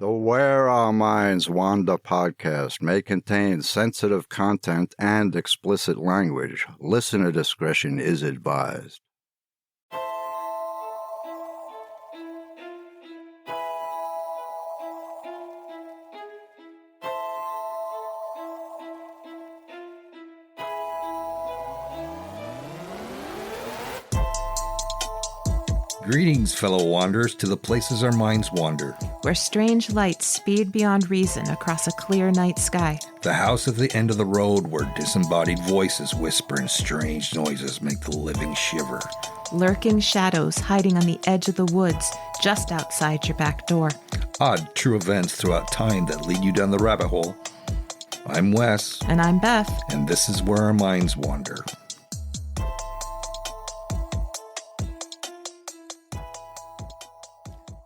The Where Our Minds Wander podcast may contain sensitive content and explicit language. Listener discretion is advised. Greetings, fellow wanderers, to the places our minds wander. Where strange lights speed beyond reason across a clear night sky. The house at the end of the road where disembodied voices whisper and strange noises make the living shiver. Lurking shadows hiding on the edge of the woods just outside your back door. Odd, true events throughout time that lead you down the rabbit hole. I'm Wes. And I'm Beth. And this is Where Our Minds Wander.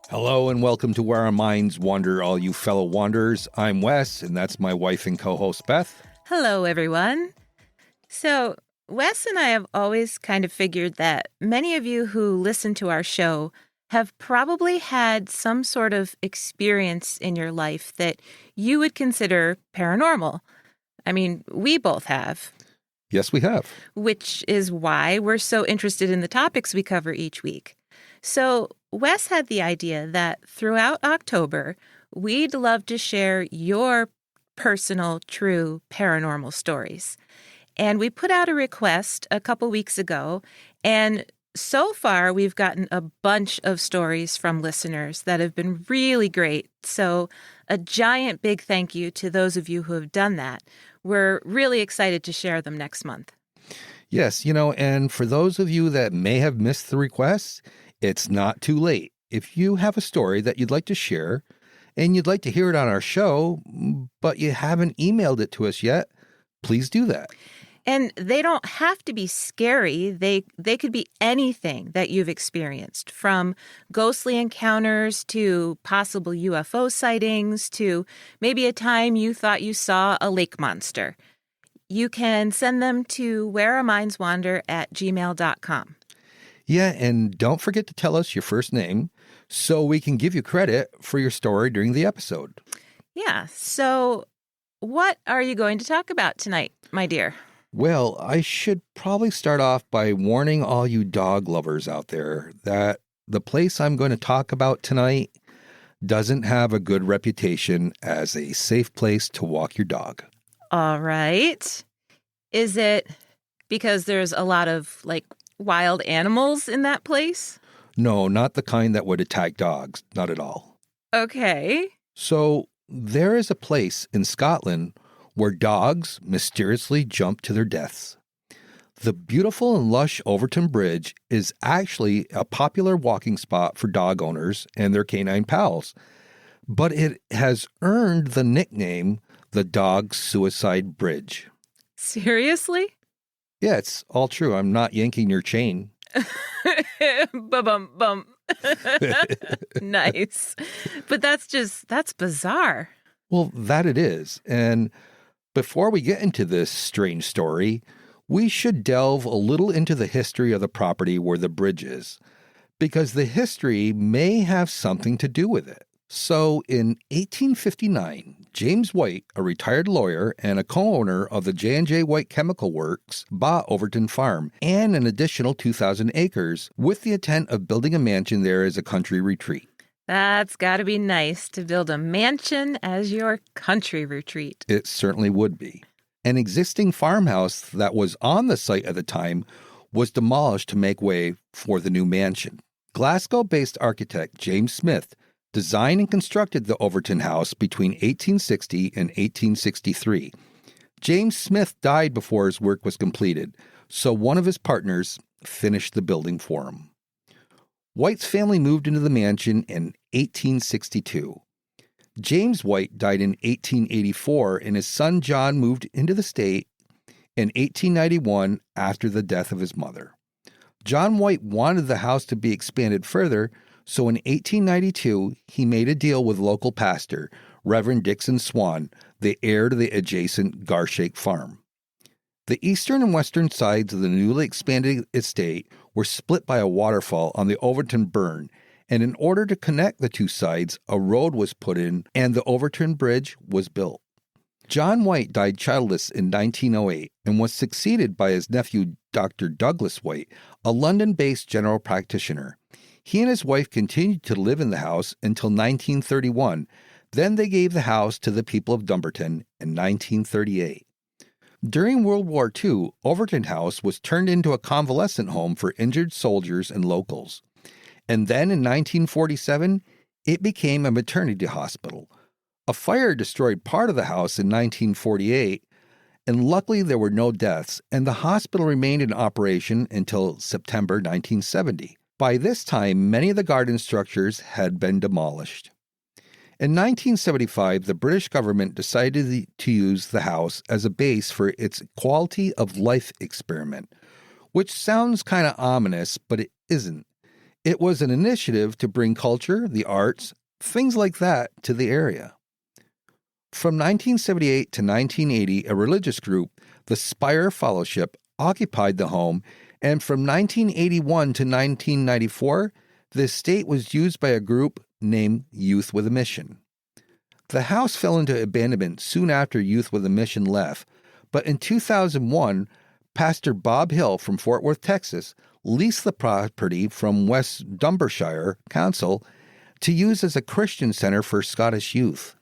Hello and welcome to Where Our Minds Wander, all you fellow wanderers. I'm Wes, and that's my wife and co-host, Beth. Hello, everyone. So, Wes and I have always kind of figured that many of you who listen to our show have probably had some sort of experience in your life that you would consider paranormal. I mean, we both have. Yes, we have. Which is why we're so interested in the topics we cover each week. So, Wes had the idea that throughout October, we'd love to share your personal, true paranormal stories. And we put out a request a couple weeks ago, and so far we've gotten a bunch of stories from listeners that have been really great. So a giant big thank you to those of you who have done that. We're really excited to share them next month. Yes, and for those of you that may have missed the requests, it's not too late. If you have a story that you'd like to share and you'd like to hear it on our show, but you haven't emailed it to us yet, please do that. And they don't have to be scary. They could be anything that you've experienced, from ghostly encounters to possible UFO sightings to maybe a time you thought you saw a lake monster. You can send them to whereourmindswander@gmail.com. Yeah, and don't forget to tell us your first name so we can give you credit for your story during the episode. Yeah, so what are you going to talk about tonight, my dear? Well, I should probably start off by warning all you dog lovers out there that the place I'm going to talk about tonight doesn't have a good reputation as a safe place to walk your dog. All right. Is it because there's a lot of, wild animals in that place? No, not the kind that would attack dogs. Not at all. Okay. So there is a place in Scotland where dogs mysteriously jump to their deaths. The beautiful and lush Overtoun Bridge is actually a popular walking spot for dog owners and their canine pals, but it has earned the nickname the Dog Suicide Bridge. Seriously? Yeah, it's all true. I'm not yanking your chain. Bum. Nice. But that's bizarre. Well, that it is. And before we get into this strange story, we should delve a little into the history of the property where the bridge is, because the history may have something to do with it. So in 1859, James White, a retired lawyer and a co-owner of the J&J White Chemical Works, bought Overtoun Farm and an additional 2,000 acres with the intent of building a mansion there as a country retreat. That's got to be nice to build a mansion as your country retreat. It certainly would be. An existing farmhouse that was on the site at the time was demolished to make way for the new mansion. Glasgow-based architect James Smith designed and constructed the Overtoun House between 1860 and 1863. James Smith died before his work was completed, so one of his partners finished the building for him. White's family moved into the mansion in 1862. James White died in 1884, and his son John moved into the estate in 1891 after the death of his mother. John White wanted the house to be expanded further, so in 1892, he made a deal with local pastor, Reverend Dixon Swan, the heir to the adjacent Garshake farm. The eastern and western sides of the newly expanded estate were split by a waterfall on the Overtoun Burn, and in order to connect the two sides, a road was put in and the Overtoun Bridge was built. John White died childless in 1908 and was succeeded by his nephew, Dr. Douglas White, a London-based general practitioner. He and his wife continued to live in the house until 1931. Then they gave the house to the people of Dumbarton in 1938. During World War II, Overtoun House was turned into a convalescent home for injured soldiers and locals. And then in 1947, it became a maternity hospital. A fire destroyed part of the house in 1948, and luckily there were no deaths, and the hospital remained in operation until September 1970. By this time, many of the garden structures had been demolished. In 1975, the British government decided to use the house as a base for its quality of life experiment, which sounds kind of ominous, but it isn't. It was an initiative to bring culture, the arts, things like that to the area. From 1978 to 1980, a religious group, the Spire Fellowship, occupied the home, and from 1981 to 1994, the estate was used by a group named Youth with a Mission. The house fell into abandonment soon after Youth with a Mission left, but in 2001, Pastor Bob Hill from Fort Worth, Texas, leased the property from West Dumbartonshire Council to use as a Christian center for Scottish youth.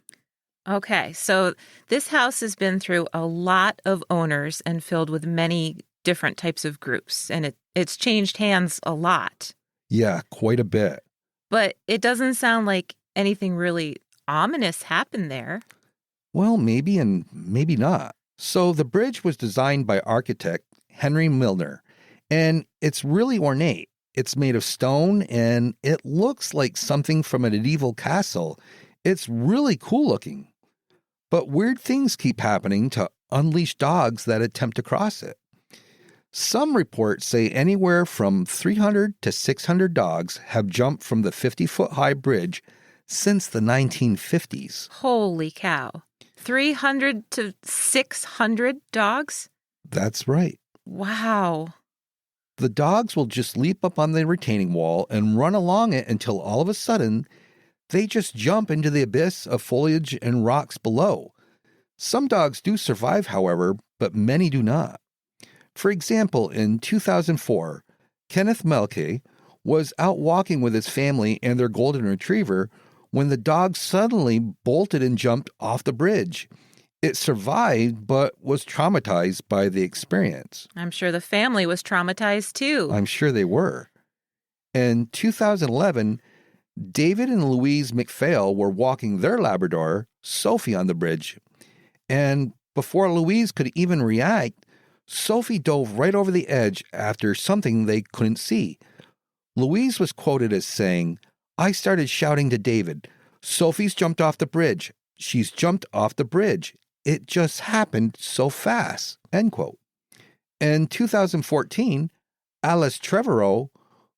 Okay, so this house has been through a lot of owners and filled with many different types of groups, and it's changed hands a lot. Yeah, quite a bit. But it doesn't sound like anything really ominous happened there. Well, maybe and maybe not. So the bridge was designed by architect Henry Milner, and it's really ornate. It's made of stone, and it looks like something from a medieval castle. It's really cool looking. But weird things keep happening to unleashed dogs that attempt to cross it. Some reports say anywhere from 300 to 600 dogs have jumped from the 50-foot-high bridge since the 1950s. Holy cow. 300 to 600 dogs? That's right. Wow. The dogs will just leap up on the retaining wall and run along it until all of a sudden they just jump into the abyss of foliage and rocks below. Some dogs do survive, however, but many do not. For example, in 2004, Kenneth Melke was out walking with his family and their golden retriever when the dog suddenly bolted and jumped off the bridge. It survived, but was traumatized by the experience. I'm sure the family was traumatized too. I'm sure they were. In 2011, David and Louise McPhail were walking their Labrador, Sophie, on the bridge. And before Louise could even react, Sophie dove right over the edge after something they couldn't see. Louise was quoted as saying, "I started shouting to David, 'Sophie's jumped off the bridge. She's jumped off the bridge. It just happened so fast.'" End quote. In 2014, Alice Trevorrow,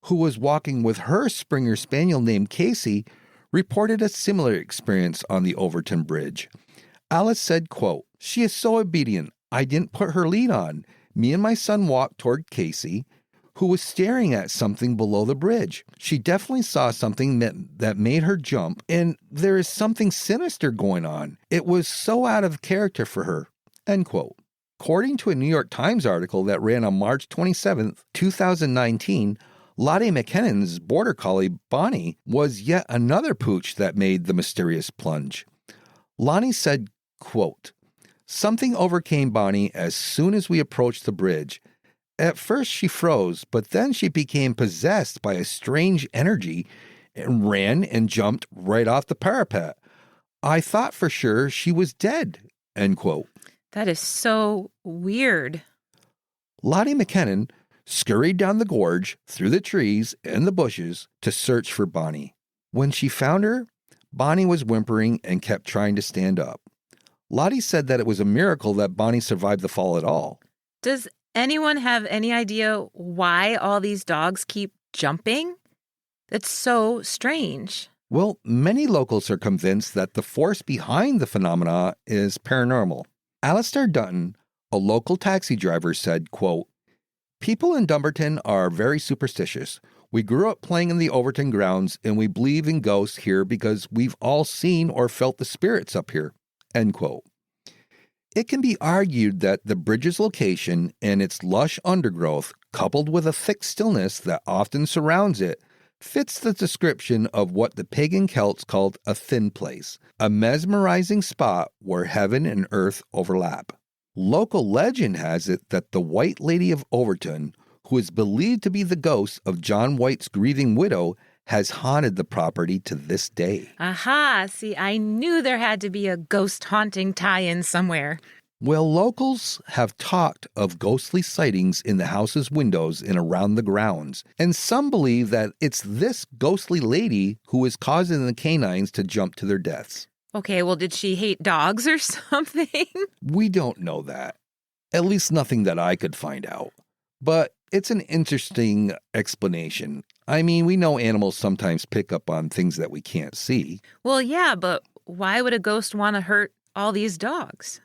who was walking with her Springer Spaniel named Casey, reported a similar experience on the Overtoun Bridge. Alice said, quote, "She is so obedient. I didn't put her lead on. Me and my son walked toward Casey, who was staring at something below the bridge. She definitely saw something that made her jump, and there is something sinister going on. It was so out of character for her." End quote. According to a New York Times article that ran on March 27th, 2019, Lottie McKinnon's border collie, Bonnie, was yet another pooch that made the mysterious plunge. Lonnie said, quote, "Something overcame Bonnie as soon as we approached the bridge. At first she froze, but then she became possessed by a strange energy and ran and jumped right off the parapet. I thought for sure she was dead." End quote. That is so weird. Lottie McKinnon scurried down the gorge, through the trees and the bushes to search for Bonnie. When she found her, Bonnie was whimpering and kept trying to stand up. Lottie said that it was a miracle that Bonnie survived the fall at all. Does anyone have any idea why all these dogs keep jumping? It's so strange. Well, many locals are convinced that the force behind the phenomena is paranormal. Aleister Dutton, a local taxi driver, said, quote, "People in Dumbarton are very superstitious. We grew up playing in the Overtoun grounds, and we believe in ghosts here because we've all seen or felt the spirits up here." End quote. It can be argued that the bridge's location and its lush undergrowth, coupled with a thick stillness that often surrounds it, fits the description of what the pagan Celts called a thin place, a mesmerizing spot where heaven and earth overlap. Local legend has it that the White Lady of Overtoun, who is believed to be the ghost of John White's grieving widow, has haunted the property to this day. Aha! See, I knew there had to be a ghost haunting tie-in somewhere. Well, locals have talked of ghostly sightings in the house's windows and around the grounds, and some believe that it's this ghostly lady who is causing the canines to jump to their deaths. Okay, well, did she hate dogs or something? We don't know that. At least nothing that I could find out. But it's an interesting explanation. I mean, we know animals sometimes pick up on things that we can't see. Well, yeah, but why would a ghost want to hurt all these dogs?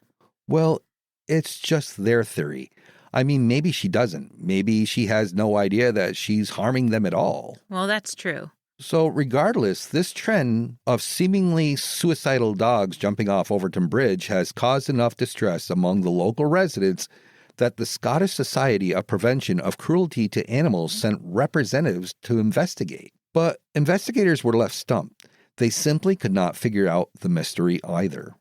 Well, it's just their theory. I mean, maybe she doesn't. Maybe she has no idea that she's harming them at all. Well, that's true. So regardless, this trend of seemingly suicidal dogs jumping off Overtoun Bridge has caused enough distress among the local residents that the Scottish Society of Prevention of Cruelty to Animals sent representatives to investigate. But investigators were left stumped. They simply could not figure out the mystery either.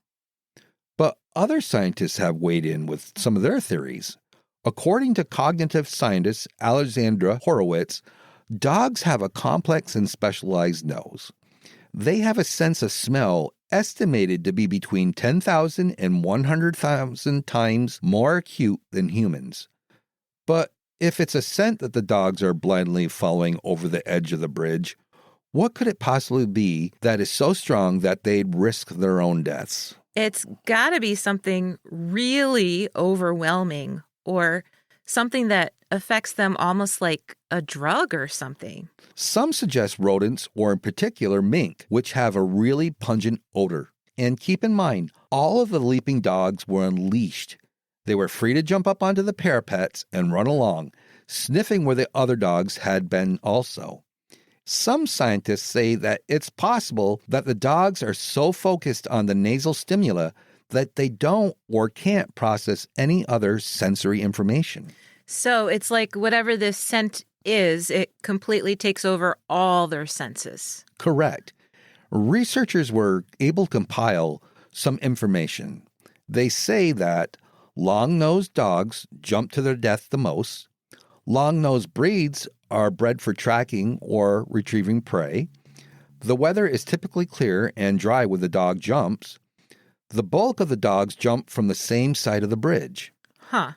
But other scientists have weighed in with some of their theories. According to cognitive scientist Alexandra Horowitz, dogs have a complex and specialized nose. They have a sense of smell estimated to be between 10,000 and 100,000 times more acute than humans. But if it's a scent that the dogs are blindly following over the edge of the bridge, what could it possibly be that is so strong that they'd risk their own deaths? It's got to be something really overwhelming or something that affects them almost like a drug or something. Some suggest rodents, or in particular mink, which have a really pungent odor. And keep in mind, all of the leaping dogs were unleashed. They were free to jump up onto the parapets and run along, sniffing where the other dogs had been also. Some scientists say that it's possible that the dogs are so focused on the nasal stimuli that they don't or can't process any other sensory information. So it's like whatever this scent is, it completely takes over all their senses. Correct. Researchers were able to compile some information. They say that long-nosed dogs jump to their death the most. Long-nosed breeds are bred for tracking or retrieving prey. The weather is typically clear and dry when the dog jumps. The bulk of the dogs jump from the same side of the bridge. Huh.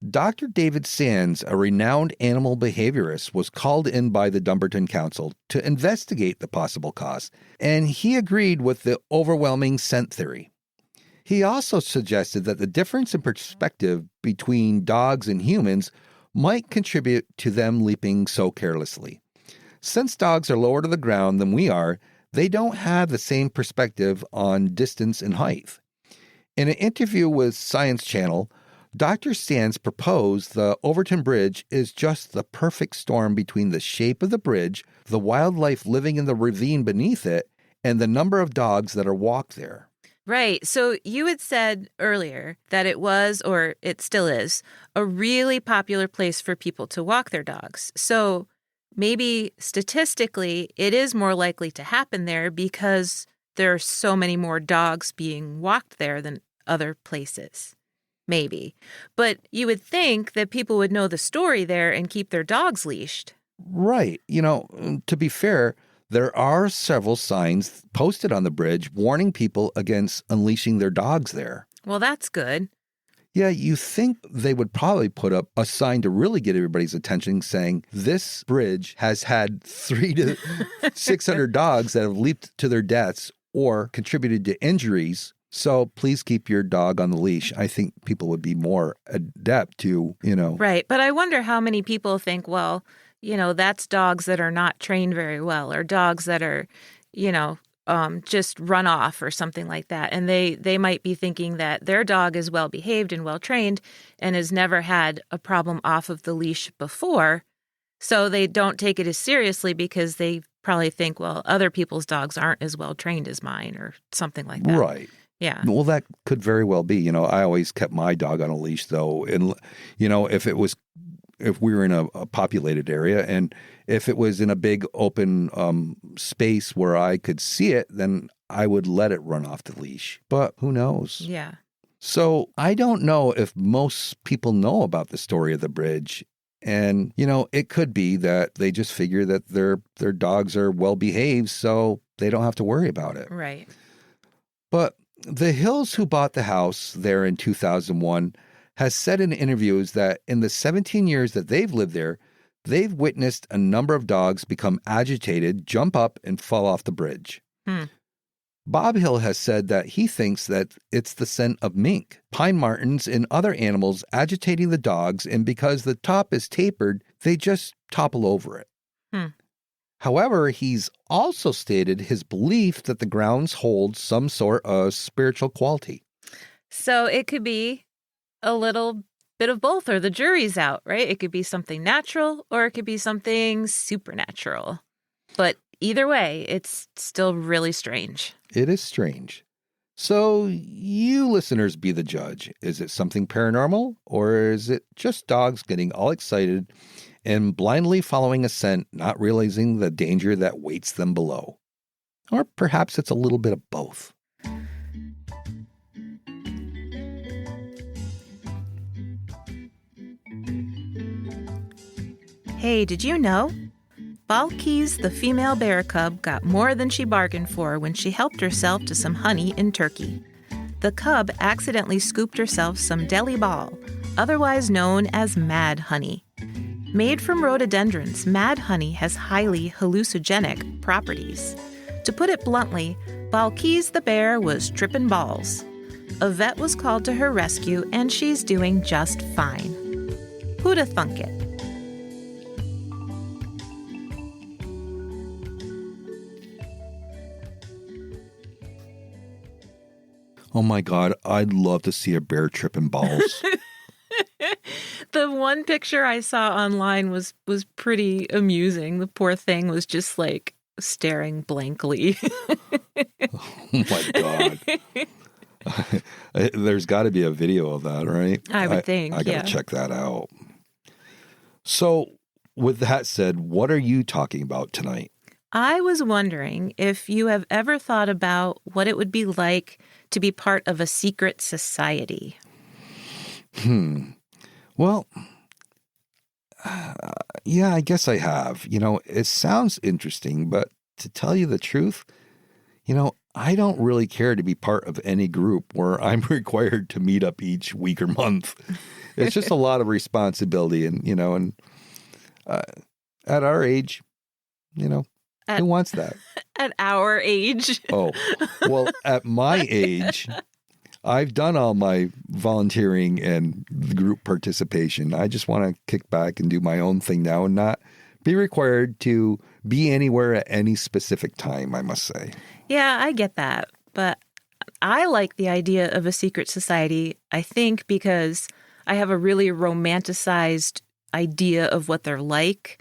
Dr. David Sands, a renowned animal behaviorist, was called in by the Dumbarton Council to investigate the possible cause, and he agreed with the overwhelming scent theory. He also suggested that the difference in perspective between dogs and humans might contribute to them leaping so carelessly. Since dogs are lower to the ground than we are, they don't have the same perspective on distance and height. In an interview with Science Channel, Dr. Sands proposed the Overtoun Bridge is just the perfect storm between the shape of the bridge, the wildlife living in the ravine beneath it, and the number of dogs that are walked there. Right. So you had said earlier that it was, or it still is, a really popular place for people to walk their dogs. So maybe statistically, it is more likely to happen there because there are so many more dogs being walked there than other places. Maybe. But you would think that people would know the story there and keep their dogs leashed. Right. To be fair, there are several signs posted on the bridge warning people against unleashing their dogs there. Well, that's good. Yeah, you think they would probably put up a sign to really get everybody's attention saying this bridge has had 300 to 600 dogs that have leaped to their deaths or contributed to injuries. So please keep your dog on the leash. I think people would be more adept to, Right. But I wonder how many people think, well, that's dogs that are not trained very well or dogs that are, just run off or something like that. And they might be thinking that their dog is well behaved and well trained and has never had a problem off of the leash before. So they don't take it as seriously because they probably think, well, other people's dogs aren't as well trained as mine or something like that. Right. Yeah. Well, that could very well be. I always kept my dog on a leash, though. And, if we were in a populated area and if it was in a big open space where I could see it, then I would let it run off the leash. But who knows? Yeah. So I don't know if most people know about the story of the bridge. And, it could be that they just figure that their dogs are well behaved, so they don't have to worry about it. Right. But the Hills, who bought the house there in 2001, has said in interviews that in the 17 years that they've lived there, they've witnessed a number of dogs become agitated, jump up, and fall off the bridge. Bob Hill has said that he thinks that it's the scent of mink, pine martens, and other animals agitating the dogs, and because the top is tapered, they just topple over it. However, he's also stated his belief that the grounds hold some sort of spiritual quality. So it could be a little bit of both, or the jury's out, right? It could be something natural or it could be something supernatural. But either way, it's still really strange. It is strange. So you listeners be the judge. Is it something paranormal, or is it just dogs getting all excited and blindly following a scent, not realizing the danger that waits them below? Or perhaps it's a little bit of both. Hey, did you know? Balkis, the female bear cub, got more than she bargained for when she helped herself to some honey in Turkey. The cub accidentally scooped herself some deli ball, otherwise known as mad honey. Made from rhododendrons, mad honey has highly hallucinogenic properties. To put it bluntly, Balkis the bear was tripping balls. A vet was called to her rescue, and she's doing just fine. Who'da thunk it? Oh my God, I'd love to see a bear tripping balls. The one picture I saw online was pretty amusing. The poor thing was just like staring blankly. Oh my God. There's got to be a video of that, right? I would think, I got to check that out. So with that said, what are you talking about tonight? I was wondering if you have ever thought about what it would be like to be part of a secret society. Well, yeah, I guess I have. It sounds interesting, but to tell you the truth, I don't really care to be part of any group where I'm required to meet up each week or month. It's just a lot of responsibility, and at our age, who wants that? At our age. Oh, well, at my age, I've done all my volunteering and group participation. I just want to kick back and do my own thing now and not be required to be anywhere at any specific time, I must say. Yeah, I get that. But I like the idea of a secret society, I think, because I have a really romanticized idea of what they're like.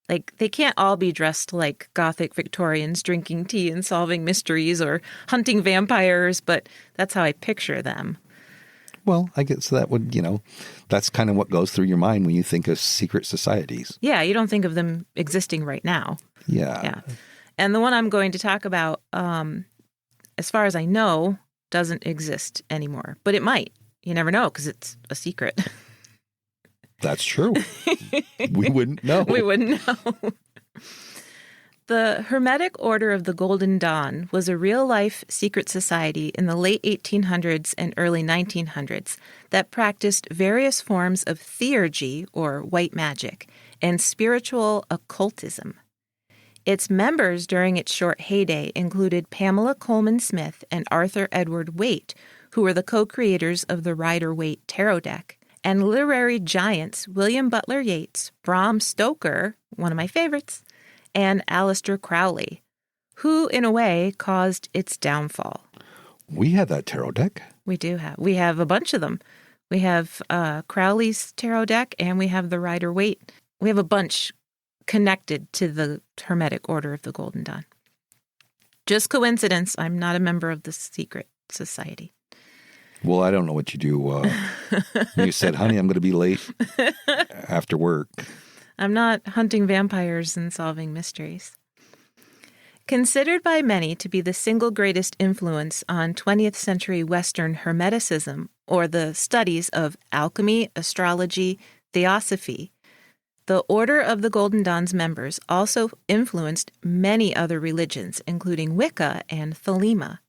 Like, they can't all be dressed like Gothic Victorians drinking tea and solving mysteries or hunting vampires, but that's how I picture them. Well, I guess that would, that's kind of what goes through your mind when you think of secret societies. Yeah, you don't think of them existing right now. Yeah. And the one I'm going to talk about, as far as I know, doesn't exist anymore. But it might. You never know, because it's a secret. That's true. We wouldn't know. We wouldn't know. The Hermetic Order of the Golden Dawn was a real-life secret society in the late 1800s and early 1900s that practiced various forms of theurgy, or white magic, and spiritual occultism. Its members during its short heyday included Pamela Coleman Smith and Arthur Edward Waite, who were the co-creators of the Rider-Waite Tarot deck, and literary giants William Butler Yeats, Bram Stoker, one of my favorites, and Aleister Crowley, who, in a way, caused its downfall. We had that tarot deck. We do have. We have a bunch of them. We have Crowley's tarot deck, and we have the Rider-Waite. We have a bunch connected to the Hermetic Order of the Golden Dawn. Just coincidence, I'm not a member of the secret society. Well, I don't know what you do. You said, honey, I'm going to be late after work. I'm not hunting vampires and solving mysteries. Considered by many to be the single greatest influence on 20th century Western Hermeticism, or the studies of alchemy, astrology, theosophy, the Order of the Golden Dawn's members also influenced many other religions, including Wicca and Thelema.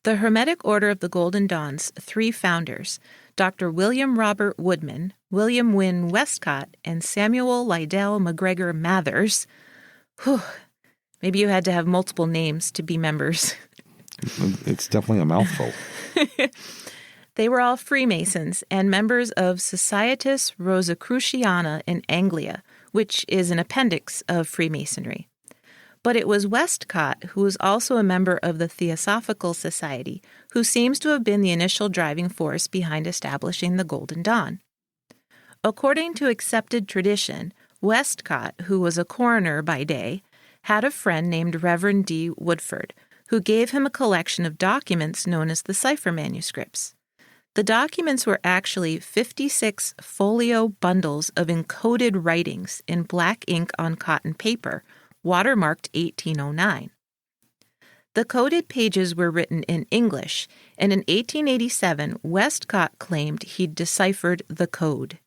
The Hermetic Order of the Golden Dawn's three founders, Dr. William Robert Woodman, William Wynne Westcott, and Samuel Liddell McGregor Mathers. Maybe you had to have multiple names to be members. It's definitely a mouthful. They were all Freemasons and members of Societas Rosicruciana in Anglia, which is an appendix of Freemasonry. But it was Westcott, who was also a member of the Theosophical Society, who seems to have been the initial driving force behind establishing the Golden Dawn. According to accepted tradition, Westcott, who was a coroner by day, had a friend named Reverend D. Woodford, who gave him a collection of documents known as the cipher manuscripts. The documents were actually 56 folio bundles of encoded writings in black ink on cotton paper, watermarked 1809. The coded pages were written in English, and in 1887, Westcott claimed he'd deciphered the code.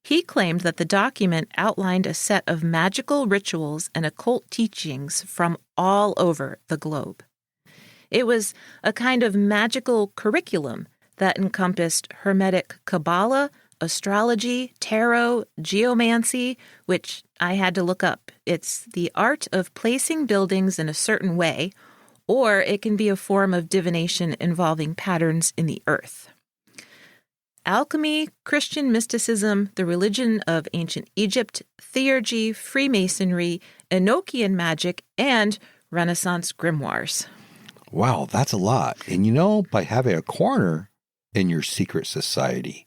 He claimed that the document outlined a set of magical rituals and occult teachings from all over the globe. It was a kind of magical curriculum that encompassed Hermetic Kabbalah, astrology, tarot, geomancy, which I had to look up. It's the art of placing buildings in a certain way, or it can be a form of divination involving patterns in the earth. Alchemy, Christian mysticism, the religion of ancient Egypt, theurgy, Freemasonry, Enochian magic, and Renaissance grimoires. Wow, that's a lot. And by having a coroner in your secret society,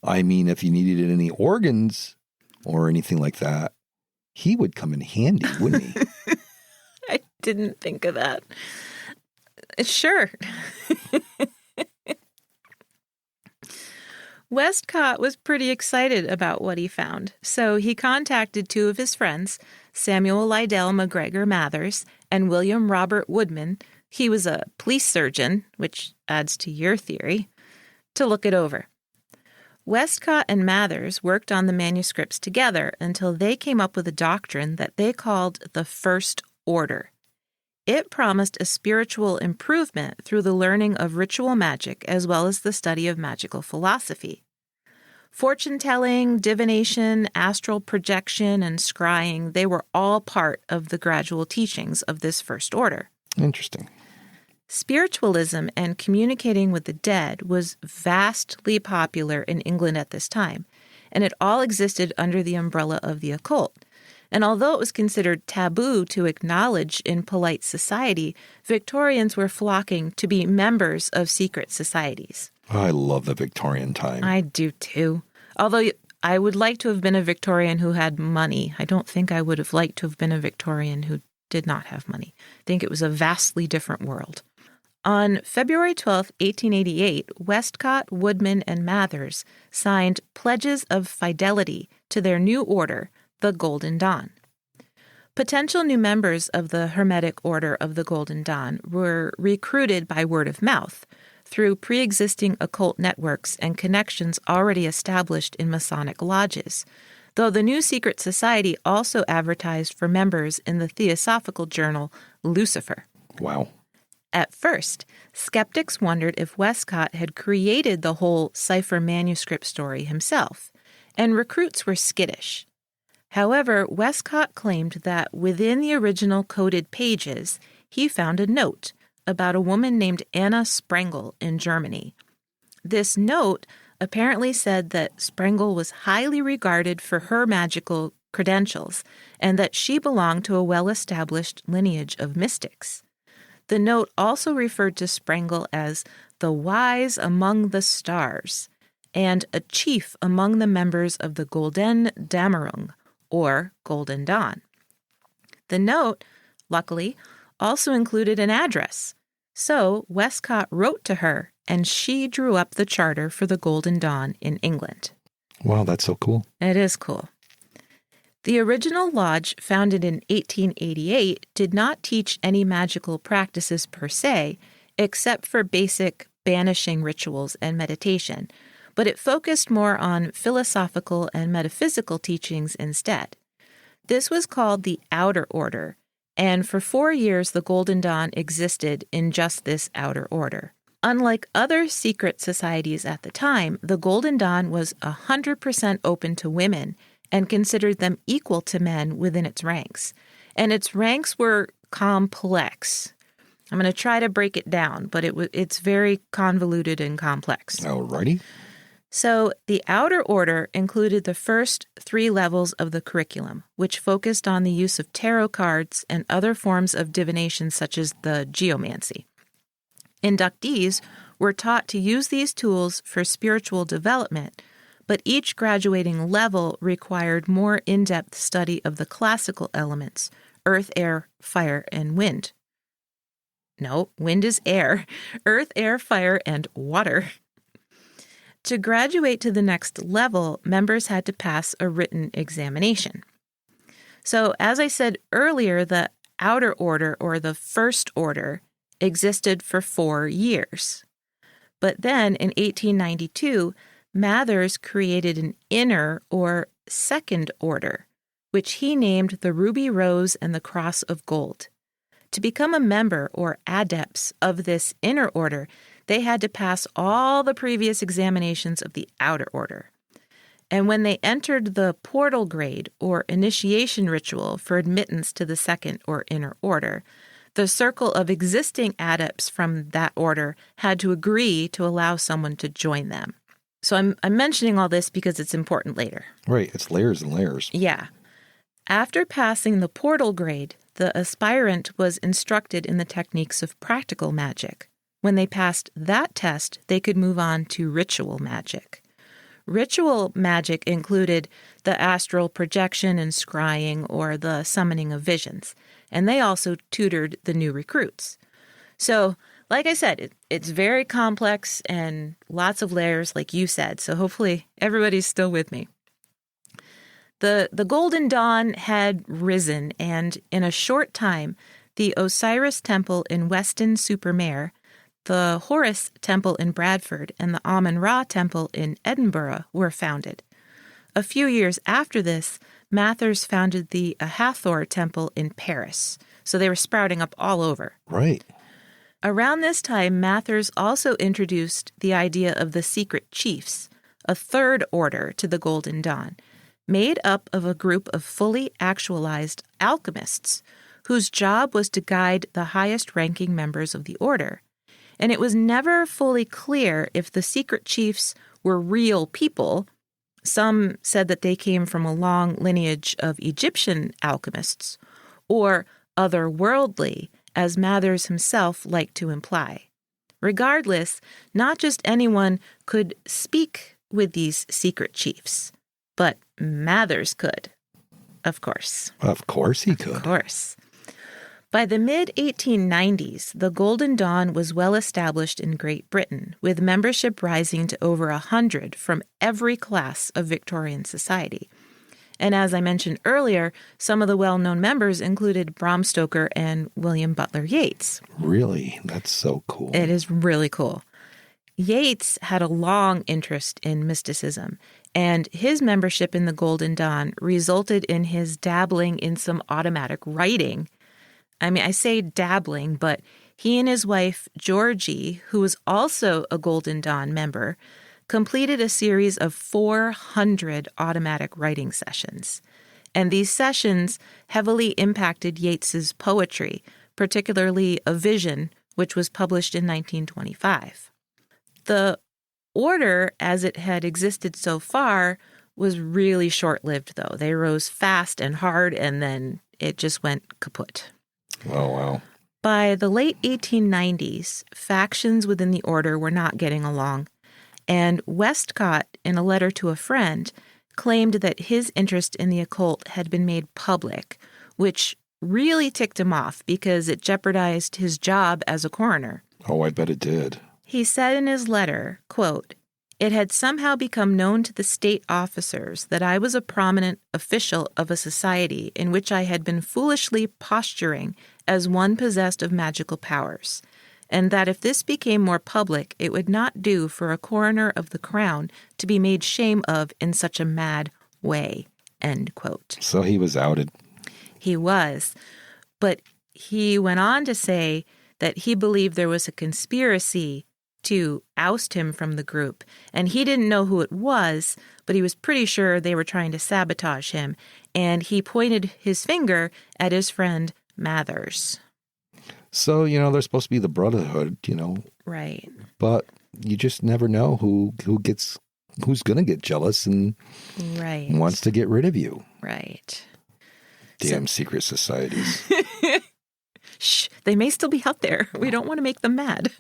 I mean, if you needed any organs or anything like that, he would come in handy, wouldn't he? I didn't think of that. Sure. Westcott was pretty excited about what he found, so he contacted two of his friends, Samuel Liddell McGregor Mathers and William Robert Woodman. He was a police surgeon, which adds to your theory, to look it over. Westcott and Mathers worked on the manuscripts together until they came up with a doctrine that they called the First Order. It promised a spiritual improvement through the learning of ritual magic as well as the study of magical philosophy. Fortune-telling, divination, astral projection, and scrying, they were all part of the gradual teachings of this First Order. Interesting. Spiritualism and communicating with the dead was vastly popular in England at this time, and it all existed under the umbrella of the occult. And although it was considered taboo to acknowledge in polite society, Victorians were flocking to be members of secret societies. I love the Victorian time. I do too. Although I would like to have been a Victorian who had money. I don't think I would have liked to have been a Victorian who did not have money. I think it was a vastly different world. On February 12, 1888, Westcott, Woodman, and Mathers signed pledges of fidelity to their new order, the Golden Dawn. Potential new members of the Hermetic Order of the Golden Dawn were recruited by word of mouth through pre-existing occult networks and connections already established in Masonic lodges, though the new secret society also advertised for members in the theosophical journal Lucifer. Wow. At first, skeptics wondered if Westcott had created the whole cipher manuscript story himself, and recruits were skittish. However, Westcott claimed that within the original coded pages, he found a note about a woman named Anna Sprengel in Germany. This note apparently said that Sprengel was highly regarded for her magical credentials and that she belonged to a well-established lineage of mystics. The note also referred to Sprengel as the wise among the stars and a chief among the members of the Golden Dämmerung, or Golden Dawn. The note, luckily, also included an address. So Westcott wrote to her, and she drew up the charter for the Golden Dawn in England. Wow, that's so cool. It is cool. The original lodge, founded in 1888, did not teach any magical practices per se, except for basic banishing rituals and meditation, but it focused more on philosophical and metaphysical teachings instead. This was called the Outer Order, and for 4 years the Golden Dawn existed in just this outer order. Unlike other secret societies at the time, the Golden Dawn was 100% open to women and considered them equal to men within its ranks. And its ranks were complex. I'm going to try to break it down, but it's very convoluted and complex. Alrighty. So the Outer Order included the first 3 levels of the curriculum, which focused on the use of tarot cards and other forms of divination such as the geomancy. Inductees were taught to use these tools for spiritual development, but each graduating level required more in-depth study of the classical elements, earth, air, fire, and wind. No, wind is air. Earth, air, fire, and water. To graduate to the next level, members had to pass a written examination. So, as I said earlier, the Outer Order, or the First Order, existed for 4 years. But then, in 1892, Mathers created an Inner, or Second Order, which he named the Ruby Rose and the Cross of Gold. To become a member, or adepts, of this Inner Order, they had to pass all the previous examinations of the Outer Order. And when they entered the portal grade, or initiation ritual for admittance to the Second or Inner Order, the circle of existing adepts from that order had to agree to allow someone to join them. So I'm mentioning all this because it's important later. Right, it's layers and layers. Yeah. After passing the portal grade, the aspirant was instructed in the techniques of practical magic. When they passed that test, they could move on to ritual magic. Ritual magic included the astral projection and scrying, or the summoning of visions, and they also tutored the new recruits. So, like I said, it's very complex and lots of layers, like you said, so hopefully everybody's still with me. The Golden Dawn had risen, and in a short time, the Osiris Temple in Weston-super-Mare, the Horus Temple in Bradford, and the Amun-Ra Temple in Edinburgh were founded. A few years after this, Mathers founded the Hathor Temple in Paris, so they were sprouting up all over. Right. Around this time, Mathers also introduced the idea of the secret chiefs, a third order to the Golden Dawn, made up of a group of fully actualized alchemists whose job was to guide the highest-ranking members of the order. And it was never fully clear if the secret chiefs were real people. Some said that they came from a long lineage of Egyptian alchemists, or otherworldly, as Mathers himself liked to imply. Regardless, not just anyone could speak with these secret chiefs, but Mathers could, of course. Of course he could. Of course. By the mid-1890s, the Golden Dawn was well established in Great Britain, with membership rising to over 100 from every class of Victorian society. And as I mentioned earlier, some of the well-known members included Bram Stoker and William Butler Yeats. Really? That's so cool. It is really cool. Yeats had a long interest in mysticism, and his membership in the Golden Dawn resulted in his dabbling in some automatic writing. I mean, I say dabbling, but he and his wife, Georgie, who was also a Golden Dawn member, completed a series of 400 automatic writing sessions. And these sessions heavily impacted Yeats's poetry, particularly A Vision, which was published in 1925. The order, as it had existed so far, was really short-lived, though. They rose fast and hard, and then it just went kaput. Oh, wow. By the late 1890s, factions within the order were not getting along, and Westcott, in a letter to a friend, claimed that his interest in the occult had been made public, which really ticked him off because it jeopardized his job as a coroner. Oh, I bet it did. He said in his letter, quote, "It had somehow become known to the state officers that I was a prominent official of a society in which I had been foolishly posturing as one possessed of magical powers, and that if this became more public, it would not do for a coroner of the crown to be made shame of in such a mad way." End quote. So he was outed. He was, but he went on to say that he believed there was a conspiracy to oust him from the group, and he didn't know who it was, but he was pretty sure they were trying to sabotage him, and he pointed his finger at his friend Mathers. So, they're supposed to be the brotherhood, Right. but you just never know who's going to get jealous and Right. wants to get rid of you. Right. Damn secret societies. Shh, they may still be out there. We don't want to make them mad.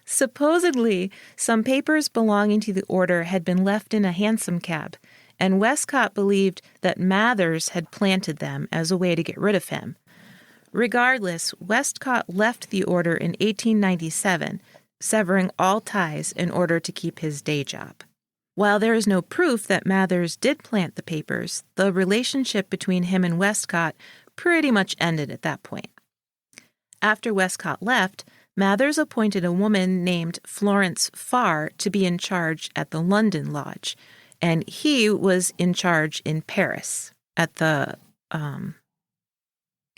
Supposedly, some papers belonging to the order had been left in a hansom cab, and Westcott believed that Mathers had planted them as a way to get rid of him. Regardless, Westcott left the order in 1897, severing all ties in order to keep his day job. While there is no proof that Mathers did plant the papers, the relationship between him and Westcott pretty much ended at that point. After Westcott left, Mathers appointed a woman named Florence Farr to be in charge at the London Lodge, and he was in charge in Paris at the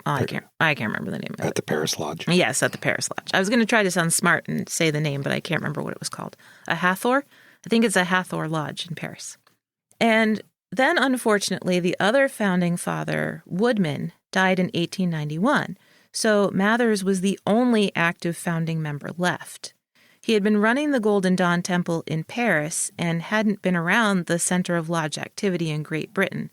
I can't remember the name of it. At the Paris Lodge. Yes, at the Paris Lodge. I was going to try to sound smart and say the name, but I can't remember what it was called. A Hathor? I think it's a Hathor Lodge in Paris. And then, unfortunately, the other founding father, Woodman, died in 1891, so Mathers was the only active founding member left. He had been running the Golden Dawn Temple in Paris and hadn't been around the center of lodge activity in Great Britain,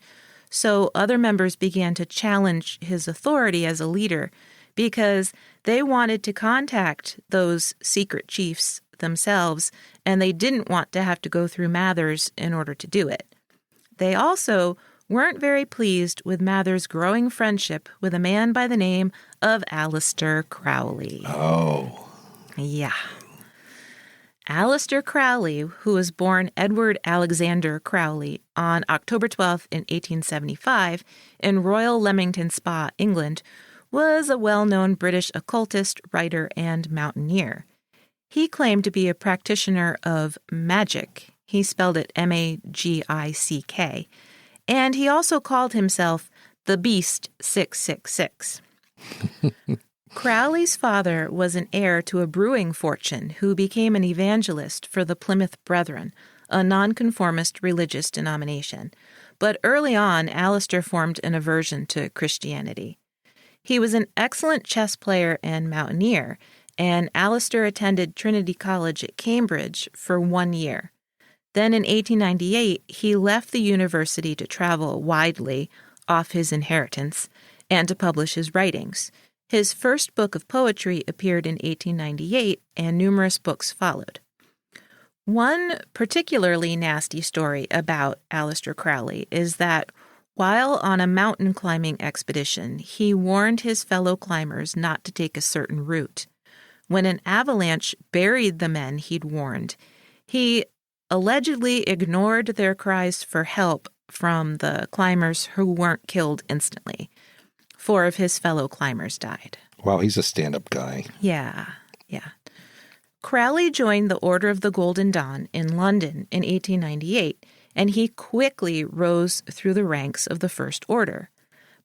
so other members began to challenge his authority as a leader because they wanted to contact those secret chiefs themselves, and they didn't want to have to go through Mathers in order to do it. They also weren't very pleased with Mathers' growing friendship with a man by the name of Aleister Crowley. Oh. Yeah. Aleister Crowley, who was born Edward Alexander Crowley on October 12th in 1875 in Royal Leamington Spa, England, was a well-known British occultist, writer, and mountaineer. He claimed to be a practitioner of magic. He spelled it Magick. And he also called himself the Beast 666. Crowley's father was an heir to a brewing fortune who became an evangelist for the Plymouth Brethren, a nonconformist religious denomination. But early on, Aleister formed an aversion to Christianity. He was an excellent chess player and mountaineer, and Aleister attended Trinity College at Cambridge for 1 year. Then in 1898, he left the university to travel widely off his inheritance and to publish his writings. His first book of poetry appeared in 1898, and numerous books followed. One particularly nasty story about Aleister Crowley is that while on a mountain climbing expedition, he warned his fellow climbers not to take a certain route. When an avalanche buried the men he'd warned, he allegedly ignored their cries for help from the climbers who weren't killed instantly. 4 of his fellow climbers died. Wow, he's a stand-up guy. Yeah. Crowley joined the Order of the Golden Dawn in London in 1898, and he quickly rose through the ranks of the First Order.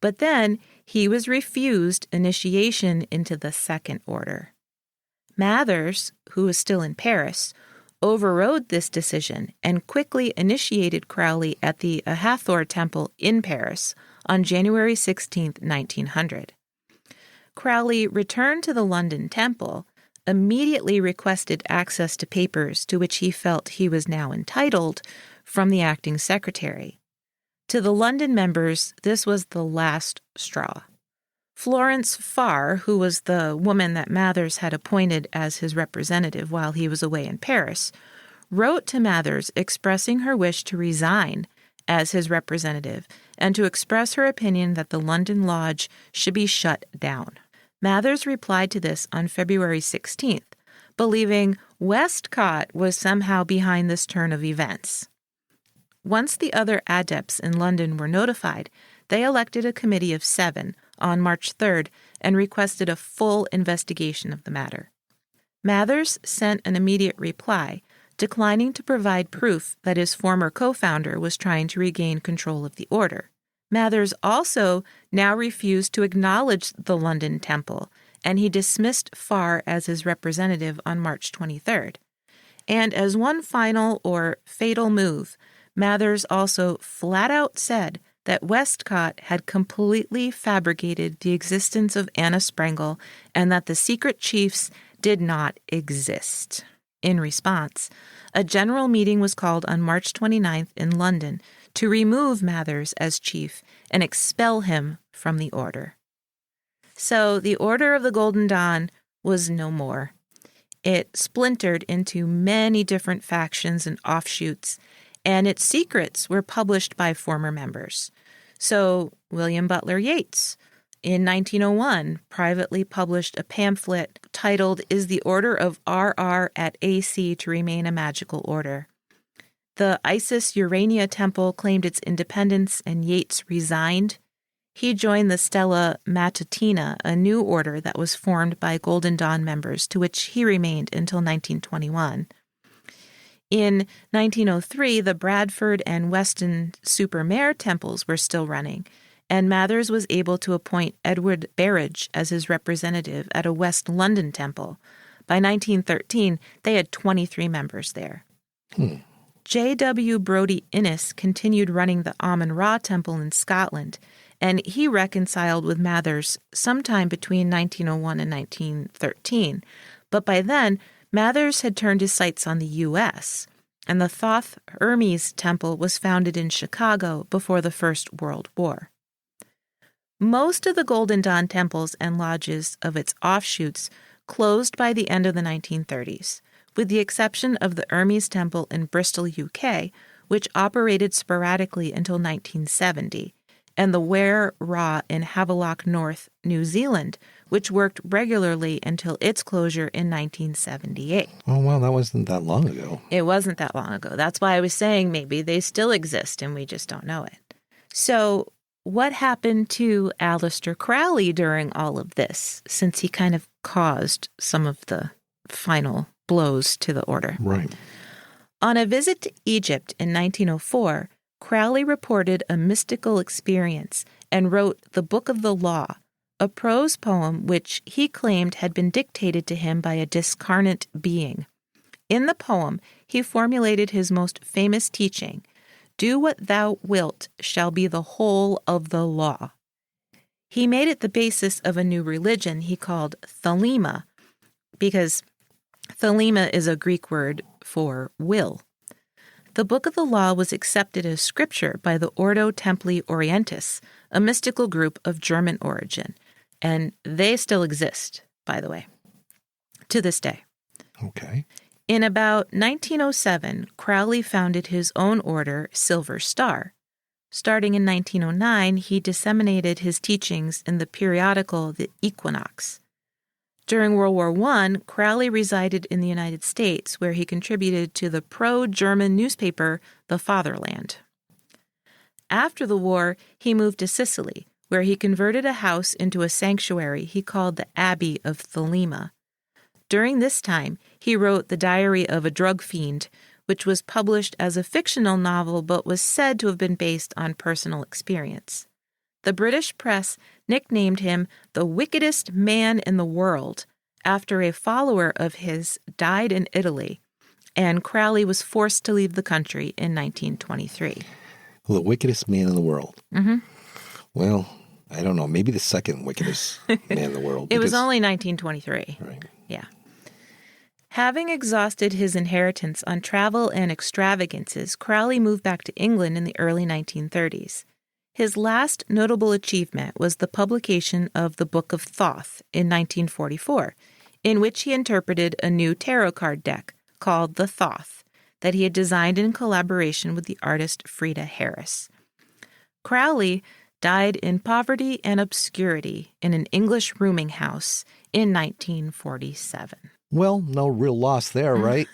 But then he was refused initiation into the Second Order. Mathers, who was still in Paris, overrode this decision and quickly initiated Crowley at the Hathor Temple in Paris on January 16, 1900. Crowley returned to the London Temple, immediately requested access to papers to which he felt he was now entitled from the acting secretary. To the London members, this was the last straw. Florence Farr, who was the woman that Mathers had appointed as his representative while he was away in Paris, wrote to Mathers expressing her wish to resign as his representative and to express her opinion that the London Lodge should be shut down. Mathers replied to this on February 16th, believing Westcott was somehow behind this turn of events. Once the other adepts in London were notified, they elected a committee of 7 on March 3rd and requested a full investigation of the matter. Mathers sent an immediate reply, declining to provide proof that his former co-founder was trying to regain control of the order. Mathers also now refused to acknowledge the London Temple, and he dismissed Farr as his representative on March 23rd. And as one final or fatal move, Mathers also flat out said that Westcott had completely fabricated the existence of Anna Sprengel and that the secret chiefs did not exist. In response, a general meeting was called on March 29th in London to remove Mathers as chief and expel him from the order. So the Order of the Golden Dawn was no more. It splintered into many different factions and offshoots, and its secrets were published by former members. So William Butler Yeats, in 1901, privately published a pamphlet titled, "Is the Order of RR at AC to Remain a Magical Order?" The Isis Urania Temple claimed its independence, and Yeats resigned. He joined the Stella Matutina, a new order that was formed by Golden Dawn members, to which he remained until 1921. In 1903, the Bradford and Weston-super-Mare temples were still running, and Mathers was able to appoint Edward Berridge as his representative at a West London temple. By 1913, they had 23 members there. J.W. Brodie Innes continued running the Amun-Ra temple in Scotland, and he reconciled with Mathers sometime between 1901 and 1913. But by then, Mathers had turned his sights on the U.S., and the Thoth Hermes Temple was founded in Chicago before the First World War. Most of the Golden Dawn temples and lodges of its offshoots closed by the end of the 1930s, with the exception of the Hermes Temple in Bristol, UK, which operated sporadically until 1970, and the Ware Ra in Havelock North, New Zealand, which worked regularly until its closure in 1978. Oh, wow, that wasn't that long ago. It wasn't that long ago. That's why I was saying maybe they still exist and we just don't know it. So what happened to Aleister Crowley during all of this, since he kind of caused some of the final blows to the order? Right. On a visit to Egypt in 1904, Crowley reported a mystical experience and wrote the Book of the Law, a prose poem which he claimed had been dictated to him by a discarnate being. In the poem, he formulated his most famous teaching, "Do what thou wilt shall be the whole of the law." He made it the basis of a new religion he called Thelema, because Thelema is a Greek word for will. The Book of the Law was accepted as scripture by the Ordo Templi Orientis, a mystical group of German origin, and they still exist, by the way, to this day. Okay. In about 1907, Crowley founded his own order, Silver Star. Starting in 1909, he disseminated his teachings in the periodical The Equinox. During World War I, Crowley resided in the United States, where he contributed to the pro-German newspaper The Fatherland. After the war, he moved to Sicily, where he converted a house into a sanctuary he called the Abbey of Thelema. During this time, he wrote The Diary of a Drug Fiend, which was published as a fictional novel but was said to have been based on personal experience. The British press nicknamed him the wickedest man in the world after a follower of his died in Italy, and Crowley was forced to leave the country in 1923. Well, the wickedest man in the world. Mm-hmm. Well, I don't know. Maybe the second wickedest man in the world. It was only 1923. Right. Yeah. Having exhausted his inheritance on travel and extravagances, Crowley moved back to England in the early 1930s. His last notable achievement was the publication of the Book of Thoth in 1944, in which he interpreted a new tarot card deck called the Thoth. that he had designed in collaboration with the artist Frida Harris. Crowley died in poverty and obscurity in an English rooming house in 1947. Well, no real loss there, right?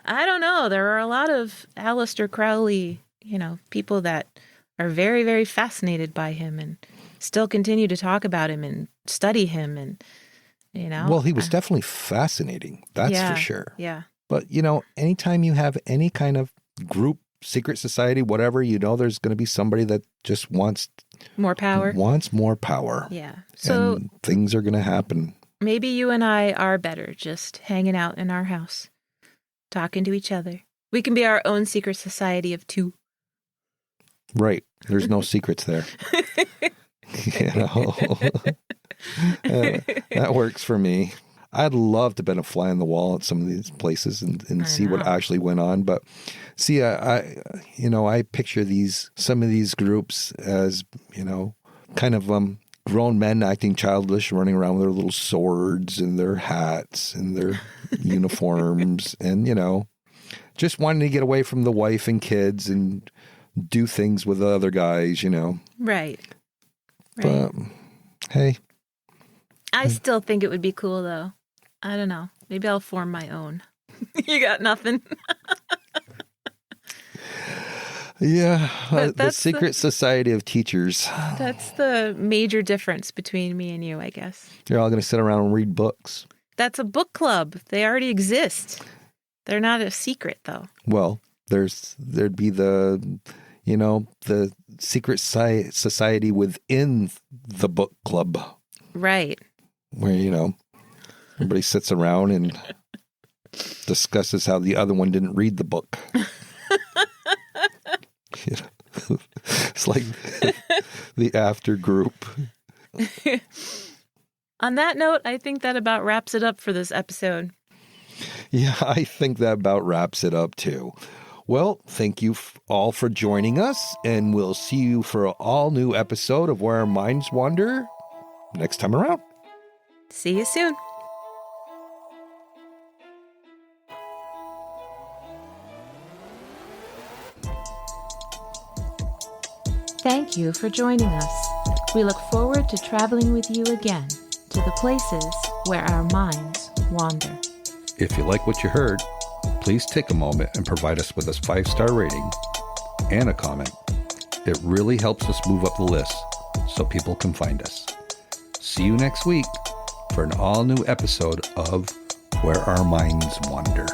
I don't know. There are a lot of Aleister Crowley, people that are very, very fascinated by him and still continue to talk about him and study him and, Well, he was definitely fascinating. That's for sure. Yeah. But, anytime you have any kind of group, secret society, whatever, there's going to be somebody that just wants more power. Yeah. So and things are going to happen. Maybe you and I are better just hanging out in our house, talking to each other. We can be our own secret society of two. Right. There's no secrets there. That works for me. I'd love to have been a fly on the wall at some of these places and see what actually went on. But see, I picture some of these groups as, kind of grown men acting childish, running around with their little swords and their hats and their uniforms and, just wanting to get away from the wife and kids and do things with the other guys, Right. But, hey. I still think it would be cool, though. I don't know. Maybe I'll form my own. You got nothing? Yeah, the secret society of teachers. That's the major difference between me and you, I guess. You're all going to sit around and read books. That's a book club. They already exist. They're not a secret, though. Well, there'd be the secret society within the book club. Right. Where, everybody sits around and discusses how the other one didn't read the book. It's like the after group. On that note, I think that about wraps it up for this episode. Yeah, I think that about wraps it up too. Well, thank you all for joining us, and we'll see you for an all-new episode of Where Our Minds Wander next time around. See you soon. Thank you for joining us. We look forward to traveling with you again to the places where our minds wander. If you like what you heard, please take a moment and provide us with a 5-star rating and a comment. It really helps us move up the list so people can find us. See you next week for an all-new episode of Where Our Minds Wander.